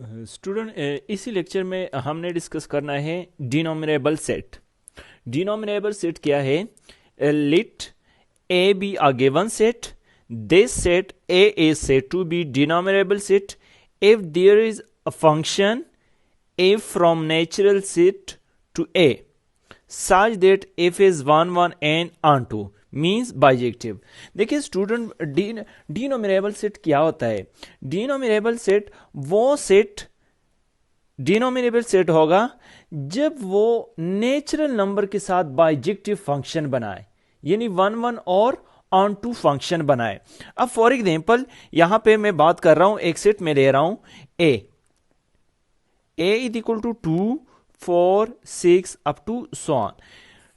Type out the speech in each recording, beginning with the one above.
Student, इसी lecture में हमने डिस्कस करना है डिनोमिनेबल सेट। डिनोमिनेबल सेट क्या है? Let A be a given set, this set A is said to be denumerable set if there is a function a from natural set to a such that f is 1 1 and onto means bijective. देखिए student, डिनोमिनेबल set क्या होता है? डिनोमिनेबल set वो set डिनोमिनेबल set होगा जब वो natural number के साथ बाइजेक्टिव फंक्शन बनाए, यानी 1 1 और ऑन टू फंक्शन बनाए। अब फॉर एग्जाम्पल यहां पे मैं बात कर रहा हूं, एक सेट में ले रहा हूं A is equal to 2 4 6 up to so on.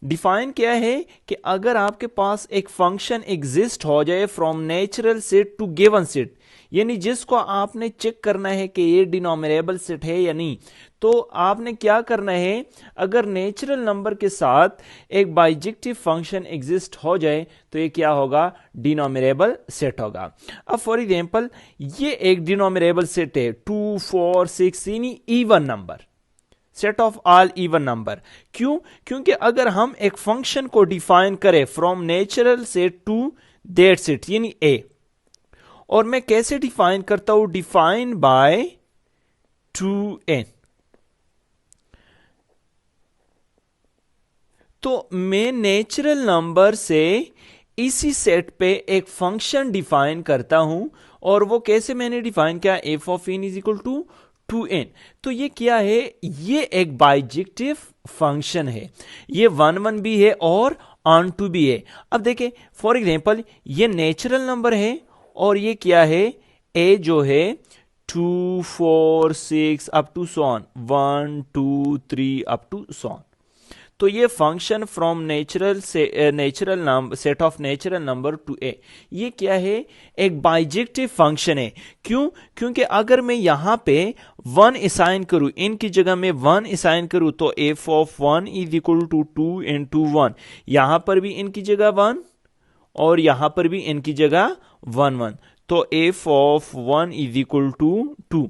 Define क्या है कि अगर आपके पास एक फंक्शन एग्जिस्ट हो जाए from natural set to given set, यानी जिसको आपने चेक करना है कि ये डिनोमिनेबल सेट है या नहीं, तो आपने क्या करना है, अगर नेचुरल नंबर के साथ एक बाइजेक्टिव फंक्शन एग्जिस्ट हो जाए तो ये क्या होगा? डिनोमिनेबल सेट होगा। अब फॉर एग्जांपल ये एक डिनोमिनेबल सेट है 2 4 6, यानी even number, set of all even number. क्यों? क्योंकि अगर हम एक फंक्शन को डिफाइन करें from natural set to that set, यानी ए, और मैं कैसे डिफाइन करता हूं? Define by 2n। तो मैं नेचुरल नंबर से इसी सेट पे एक फंक्शन डिफाइन करता हूं, और वो कैसे मैंने डिफाइन किया? f of n is equal to 2n। तो ये क्या है? ये एक बाइजेक्टिव फंक्शन है, ये 1 1 भी है और ऑन टू भी है। अब देखें फॉर एग्जांपल ये नेचुरल नंबर है और ये क्या है? a जो है 2 4 6 up to so on, 1 2 3 up to so on. तो ये function from natural set of natural number to A, ये क्या है? एक बाइजेक्टिव फंक्शन है। क्यों? क्योंकि अगर मैं यहां पे 1 असाइन करूं, इनकी जगह में 1 असाइन करूं, तो f of 1 is equal to 2 into 1। यहां पर भी इनकी जगह 1 और यहां पर भी इनकी जगह 1 1, तो f of 1 is equal to 2।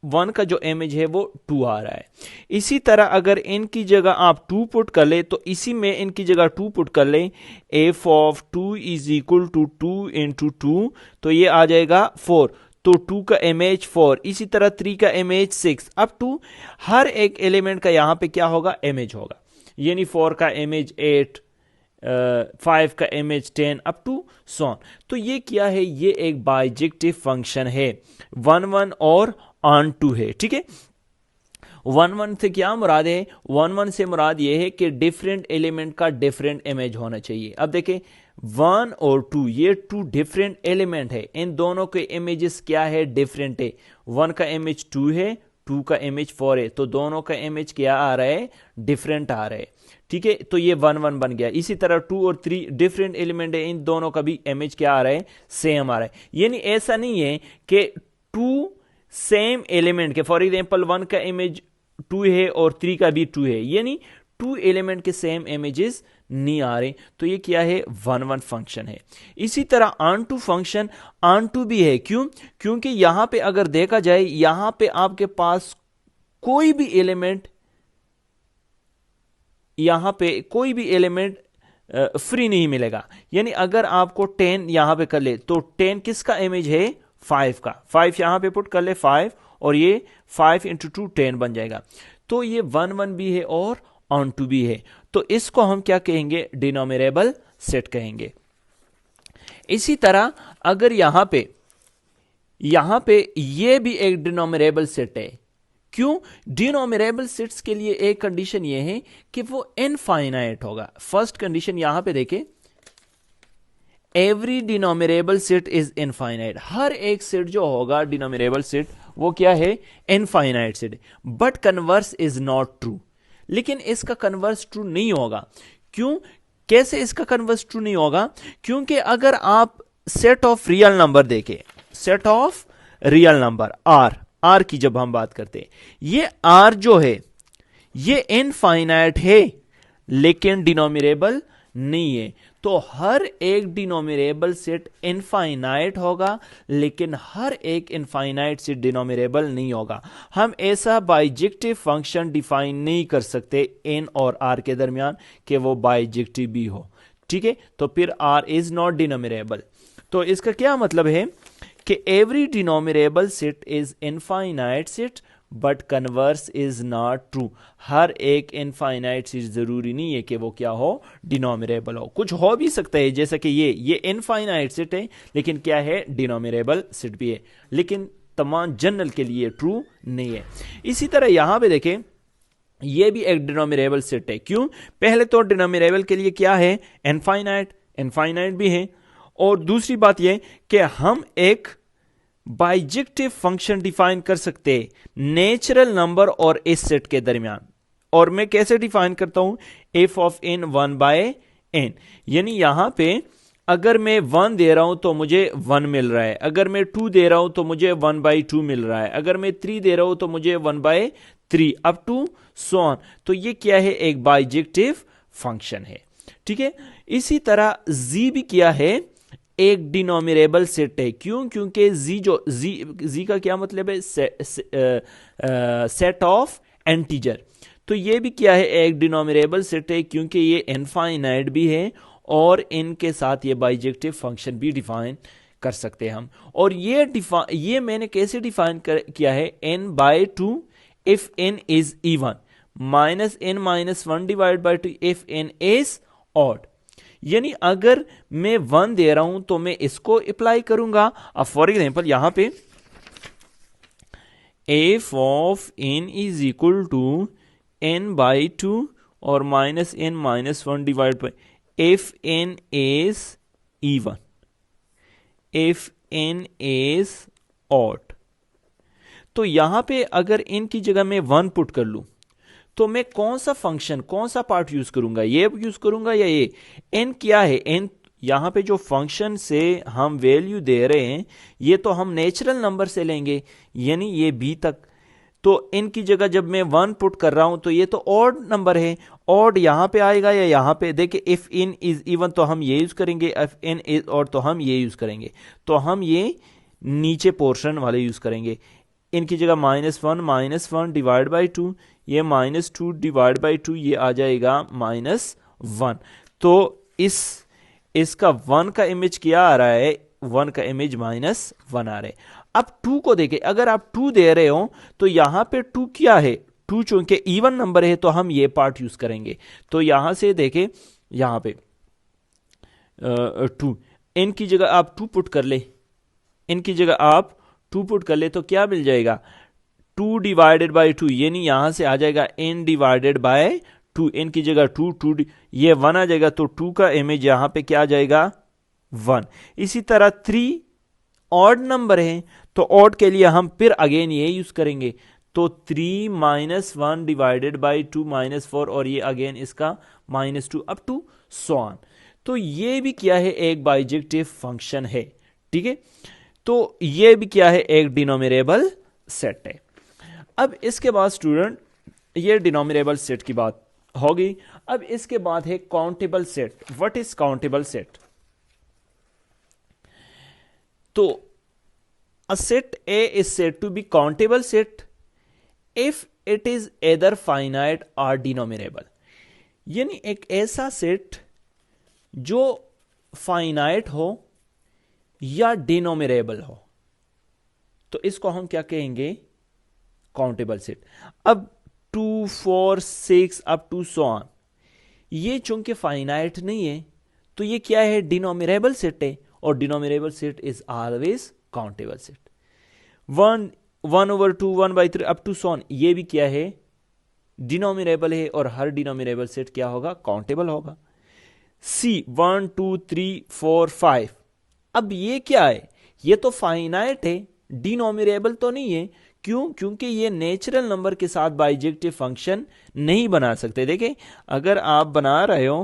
1 का जो इमेज है वो 2 आ रहा है। इसी तरह अगर इनकी जगह आप 2 पुट कर ले, तो इसी में इनकी जगह 2 पुट कर ले, f of 2 is equal to 2 into 2, तो ये आ जाएगा 4। तो 2 का इमेज 4, इसी तरह 3 का इमेज 6 अप टू हर एक एलिमेंट का यहां पे क्या होगा? इमेज होगा, यानी 4 का इमेज 8, 5 का image 10 up to so on. तो ये क्या है? ये एक बाइजेक्टिव फंक्शन है, 1 1 और ऑन टू है। ठीक है, 1 1 से क्या मुराद है? 1 1 से मुराद ये है कि डिफरेंट एलिमेंट का डिफरेंट इमेज होना चाहिए। अब देखें 1 और 2, ये 2 डिफरेंट एलिमेंट है, इन दोनों के इमेजेस क्या है? डिफरेंट है। 1 का इमेज 2 है, 2 का इमेज 4 है, तो दोनों का इमेज क्या आ रहा है? डिफरेंट आ रहा है। ठीक है, तो ये 1 1 बन गया। इसी तरह 2 और 3 डिफरेंट एलिमेंट है, इन दोनों का भी इमेज क्या आ रहा है? सेम आ रहा है। यानी ऐसा नहीं है कि 2 सेम एलिमेंट के, फॉर एग्जांपल 1 का इमेज 2 है और 3 का भी 2 है, यानी 2 एलिमेंट के सेम इमेजेस नहीं आ रहे, तो ये क्या है? 1 1 फंक्शन है। इसी तरह onto function onto भी है। क्यों? क्योंकि यहां पे अगर देखा जाए, यहां पे आपके पास कोई भी एलिमेंट, यहां पे कोई भी एलिमेंट फ्री नहीं मिलेगा। यानी अगर आपको 10 यहां पे कर ले, तो 10 किसका इमेज है? 5 का। 5 यहां पे पुट कर ले 5, और ये 5 इंटू 2 10 बन जाएगा। तो ये 1 1 भी है और ऑन टू भी है, तो इसको हम क्या कहेंगे? डिनोमिनेबल सेट कहेंगे। इसी तरह अगर यहां पे ये भी एक डिनोमिनेबल सेट है। क्यों? डिनोमिनेबल सेट्स के लिए एक कंडीशन ये है कि वो इनफाइनाइट होगा। फर्स्ट कंडीशन यहां पे देखें, every denumerable set is infinite. हर एक सेट जो होगा डिनोमिनेबल सेट, वो क्या है? Infinite set. But converse is not true. लेकिन इसका कन्वर्स ट्रू नहीं होगा। क्यों? कैसे इसका कन्वर्स ट्रू नहीं होगा? क्योंकि अगर आप सेट ऑफ रियल नंबर देखें, set of real number R की जब हम बात करते हैं, ये आर जो है ये इनफाइनाइट है, लेकिन डिनोमिनेबल नहीं है। तो हर एक डिनोमिनेबल सेट इनफाइनाइट होगा, लेकिन हर एक इनफाइनाइट सेट डिनोमिनेबल नहीं होगा। हम ऐसा बाइजेक्टिव फंक्शन डिफाइन नहीं कर सकते n और r के दरमियान कि वो बाइजेक्टिव भी हो। ठीक है, तो फिर r इज नॉट डिनोमिनेबल। तो इसका क्या मतलब है कि every denumerable set is infinite set but converse is not true. हर एक इनफाइनाइट सेट जरूरी नहीं है कि वो क्या हो, डिनोमिनेबल हो। कुछ हो भी सकता है, जैसा कि ये इनफाइनाइट सेट है लेकिन क्या है, डिनोमिनेबल सेट भी है, लेकिन तमाम जनरल के लिए ट्रू नहीं है। इसी तरह यहां पे देखें, ये भी एक डिनोमिनेबल सेट है। क्यों? पहले तो डिनोमिनेबल के लिए क्या है, इनफाइनाइट भी है। और दूसरी बात यह कि हम एक बाइजेक्टिव फंक्शन डिफाइन कर सकते हैं नेचुरल नंबर और इस सेट के दरमियान। और मैं कैसे डिफाइन करता हूं, एफ ऑफ n 1/n। यानी यहां पे अगर मैं 1 दे रहा हूं तो मुझे 1 मिल रहा है, अगर मैं 2 दे रहा हूं तो मुझे 1/2 मिल रहा है, अगर मैं 3 दे रहा हूं तो मुझे 1/3 अप टू सो ऑन। तो ये क्या है, एक बाइजेक्टिव फंक्शन है। ठीक है, इसी तरह z भी क्या है, एक डिनोमिनेबल सेट है। क्यों? क्योंकि जी का क्या मतलब है, सेट ऑफ एंटीजर। तो ये भी क्या है, एक डिनोमिनेबल सेट है, क्योंकि ये इनफाइनाइट भी है और इनके साथ ये बाइजेक्टिव फंक्शन भी डिफाइन कर सकते हैं हम। और ये मैंने कैसे डिफाइन किया है, n/2 if n is even, -n-1 divide by 2 if n is odd. यानी अगर मैं 1 दे रहा हूं तो मैं इसको अप्लाई करूंगा। अब फॉर एग्जांपल यहां पे f of n is equal to n/2 और -n-1 divide by if n is even, if n is odd. तो यहां पे अगर इन की जगह मैं 1 पुट कर लूं तो मैं कौन सा फंक्शन, कौन सा पार्ट यूज करूंगा, ये यूज करूंगा या ये। एन क्या है, एन यहां पे जो फंक्शन से हम वैल्यू दे रहे हैं ये तो हम नेचुरल नंबर से लेंगे, यानी ये बी तक। तो इनकी जगह जब मैं 1 पुट कर रहा हूं तो ये तो ऑड नंबर है, ऑड यहां पे आएगा या यहां पे। देखिए इफ इन इज इवन तो हम ये यूज करेंगे, इफ इन इज ऑड तो हम ये यूज करेंगे। तो हम ये नीचे पोर्शन वाले यूज करेंगे। इनकी जगह -1 डिवाइड बाई 2, ये -2 डिवाइड बाई 2, ये आ जाएगा -1। तो इसका 1 का इमेज क्या आ रहा है, 1 का इमेज -1 आ रहा है। अब 2 को देखें, अगर आप 2 दे रहे हो तो यहां पे 2 क्या है, 2 चूंकि इवन नंबर है तो हम ये पार्ट यूज करेंगे। तो यहां से देखें, यहां पे 2, इनकी जगह आप 2 पुट कर ले, इनकी जगह आप 2 पुट कर ले तो क्या मिल जाएगा, 2 डिवाइडेड बाई 2, यानी यहां से आ जाएगा n डिवाइडेड बाय 2। n की जगह 2 ये 1 आ जाएगा, तो 2 का इमेज यहां पे क्या आ जाएगा, 1। इसी तरह 3 ऑड नंबर है तो ऑड के लिए हम फिर अगेन ये यूज करेंगे। तो 3 -1 डिवाइडेड बाई 2 -4, और ये अगेन इसका -2 अप टू सो ऑन। तो ये भी क्या है, एक बाइजेक्टिव फंक्शन है। ठीक है, तो ये भी क्या है, एक डिनोमिनेबल सेट है। अब इसके बाद स्टूडेंट, ये डिनोमिनेबल सेट की बात होगी। अब इसके बाद है countable set. What is countable set? तो a set A is said to be countable set if it is either finite और डिनोमिनेबल। यानी एक ऐसा सेट जो फाइनाइट हो या डिनोमिनेबल हो, तो इसको हम क्या कहेंगे, काउंटेबल सेट। अब 2 4 6 अप टू सो ऑन, ये चूंकि फाइनाइट नहीं है तो ये क्या है, डिनोमिनेबल सेट है, और denumerable set is always countable set. 1/2 1/3 up to so on, ये भी क्या है, डिनोमिनेबल है, और हर डिनोमिनेबल सेट क्या होगा, काउंटेबल होगा। सी 1 2 3 4 5, अब ये क्या है, ये तो फाइनाइट है, डिनोमिनेबल तो नहीं है। क्यों? क्योंकि ये नेचुरल नंबर के साथ बाइजेक्टिव फंक्शन नहीं बना सकते। देखें, अगर आप बना रहे हो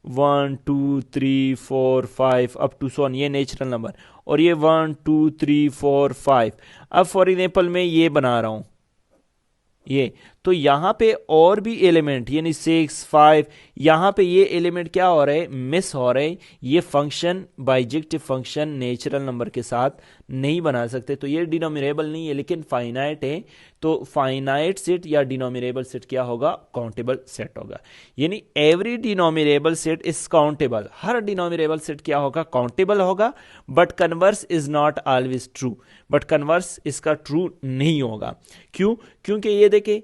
1 2 3 4 5 अप टू सो ऑन, ये नेचुरल नंबर, और ये 1 2 3 4 5। अब फॉर एग्जांपल मैं ये बना रहा हूं, ये तो यहाँ पे और भी एलिमेंट यानी 6, 5, यहाँ पे ये एलिमेंट क्या हो रहे हैं, मिस हो रहे हैं। ये function bijective function natural number के साथ नहीं बना सकते, तो ये डिनोमिनेबल नहीं है लेकिन फाइनाइट है। तो फाइनाइट सेट या डिनोमिनेबल सेट क्या होगा, काउंटेबल सेट होगा। यानी every denumerable set is countable, हर डिनोमिनेबल सेट क्या होगा, काउंटेबल होगा। But converse is not always true, but converse इसका ट्रू नहीं होगा। क्यों? क्योंकि ये देखे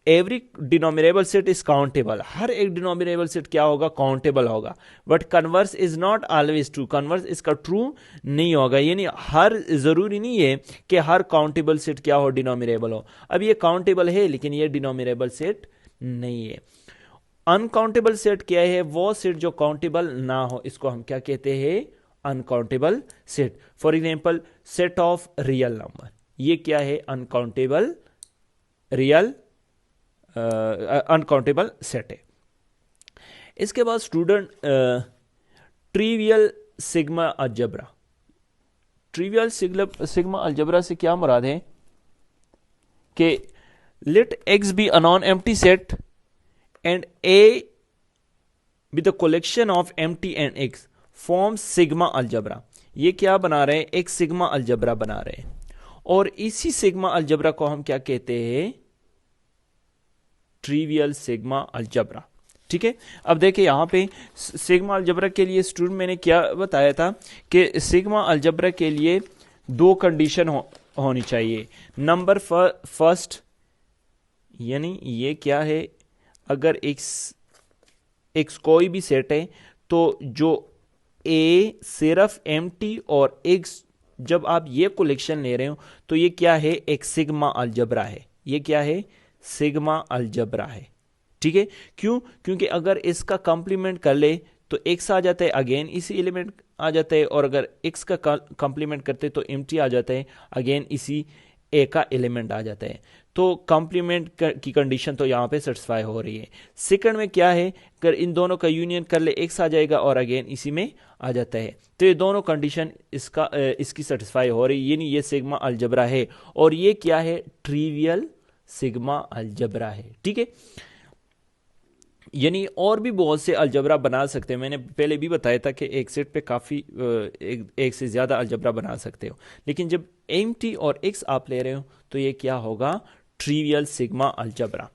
every denumerable set is countable, हर एक डिनोमिनेबल सेट क्या होगा, काउंटेबल होगा। But converse is not always true, converse इसका ट्रू नहीं होगा। यानी हर जरूरी नहीं है कि हर काउंटेबल सेट क्या हो, डिनोमिनेबल हो। अब ये काउंटेबल है लेकिन ये डिनोमिनेबल सेट नहीं है। अनकाउंटेबल सेट क्या है, वो सेट जो काउंटेबल ना हो, इसको हम क्या कहते हैं, uncountable set. For example set of real number, ये क्या है, अनकाउंटेबल रियल अनकाउंटेबल सेट है। इसके बाद student trivial sigma algebra. Trivial sigma algebra से क्या मुराद है कि let X be a non empty set and A be the collection of empty and X form sigma algebra. ये क्या बना रहे हैं, एक सिग्मा अलजेब्रा बना रहे हैं, और इसी सिग्मा अलजेब्रा को हम क्या कहते हैं, ट्रिवियल सिग्मा अलजेब्रा। ठीक है, अब देखिए यहां पे सिग्मा अलजेब्रा के लिए स्टूडेंट मैंने क्या बताया था कि सिग्मा अलजेब्रा के लिए दो कंडीशन होनी चाहिए। नंबर फर्स्ट, यानी ये क्या है, अगर एक्स कोई भी सेट है तो जो ए सिर्फ एम्प्टी और एक्स, जब आप ये कलेक्शन ले रहे हो तो ये क्या है, एक सिग्मा अलजेब्रा है। ये क्या है, सिग्मा अलजेब्रा है। ठीक है, क्यों? क्योंकि अगर इसका कंप्लीमेंट कर ले तो एक्स आ जाता है, अगेन इसी एलिमेंट आ जाता है, और अगर एक्स का कंप्लीमेंट करते तो एम्प्टी आ जाता है, अगेन इसी ए का एलिमेंट आ जाता है। तो कंप्लीमेंट की कंडीशन तो यहाँ पे सेटिस्फाई हो रही है। सेकंड में क्या है, अगर इन दोनों का यूनियन कर ले एक्स आ जाएगा और अगेन इसी में आ जाता है, तो ये दोनों कंडीशन इसकी सेटिस्फाई हो रही है, यानी ये सिग्मा अलजेब्रा है। और ये क्या है, ट्रिवियल सिग्मा अलजेब्रा है। ठीक है, यानी और भी बहुत से अलजबरा बना सकते हैं। मैंने पहले भी बताया था कि एक सेट पे काफ़ी एक से ज़्यादा अलजबरा बना सकते हो, लेकिन जब एम्प्टी और एक्स आप ले रहे हो तो ये क्या होगा, ट्रिवियल सिग्मा अलजबरा।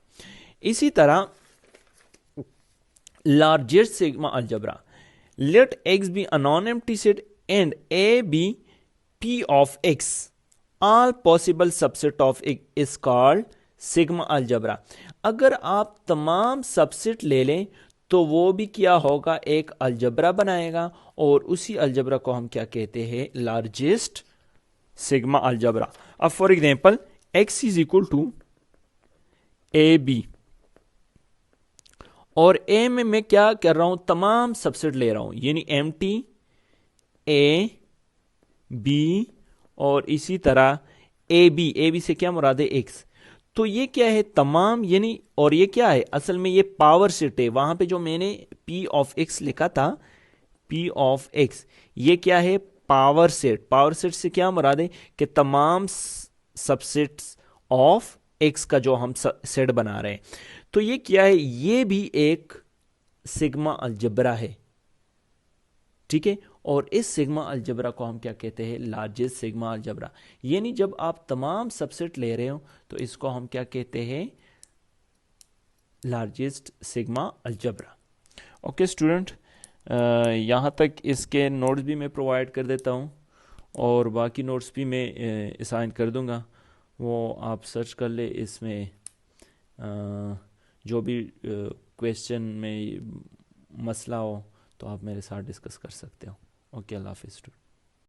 इसी तरह largest sigma algebra, let X be a non empty set and A be P of X, all possible subset of is called sigma algebra. अगर आप तमाम सबसेट ले लें तो वो भी क्या होगा, एक अलजबरा बनाएगा, और उसी अलजबरा को हम क्या कहते हैं, लार्जेस्ट सिग्मा अलजबरा। अब for example x is equal to A B, और ए में मैं क्या कर रहा हूं, तमाम सबसेट ले रहा हूं, यानी एम्प्टी, ए, बी और इसी तरह ए बी से क्या मुराद है, एक्स। तो ये क्या है, तमाम, यानी, और ये क्या है, असल में ये पावर सेट है। वहां पे जो मैंने p ऑफ x लिखा था, p ऑफ x, ये क्या है, पावर सेट। पावर सेट से क्या मुराद है कि तमाम सबसेट्स ऑफ x का जो हम सेट बना रहे हैं। तो ये क्या है, ये भी एक सिग्मा अलजबरा है। ठीक है, और इस सिग्मा अलजबरा को हम क्या कहते हैं, लार्जेस्ट सिग्मा अलजबरा। यानी जब आप तमाम सबसेट ले रहे हो तो इसको हम क्या कहते हैं, largest sigma algebra. Okay student, यहाँ तक इसके नोट्स भी मैं प्रोवाइड कर देता हूँ, और बाकी नोट्स भी मैं असाइन कर दूँगा, वो आप सर्च कर ले। इसमें जो भी क्वेश्चन में मसला हो तो आप मेरे साथ डिस्कस कर सकते हो। ओके, अल्लाह हाफिज़ स्टूडेंट।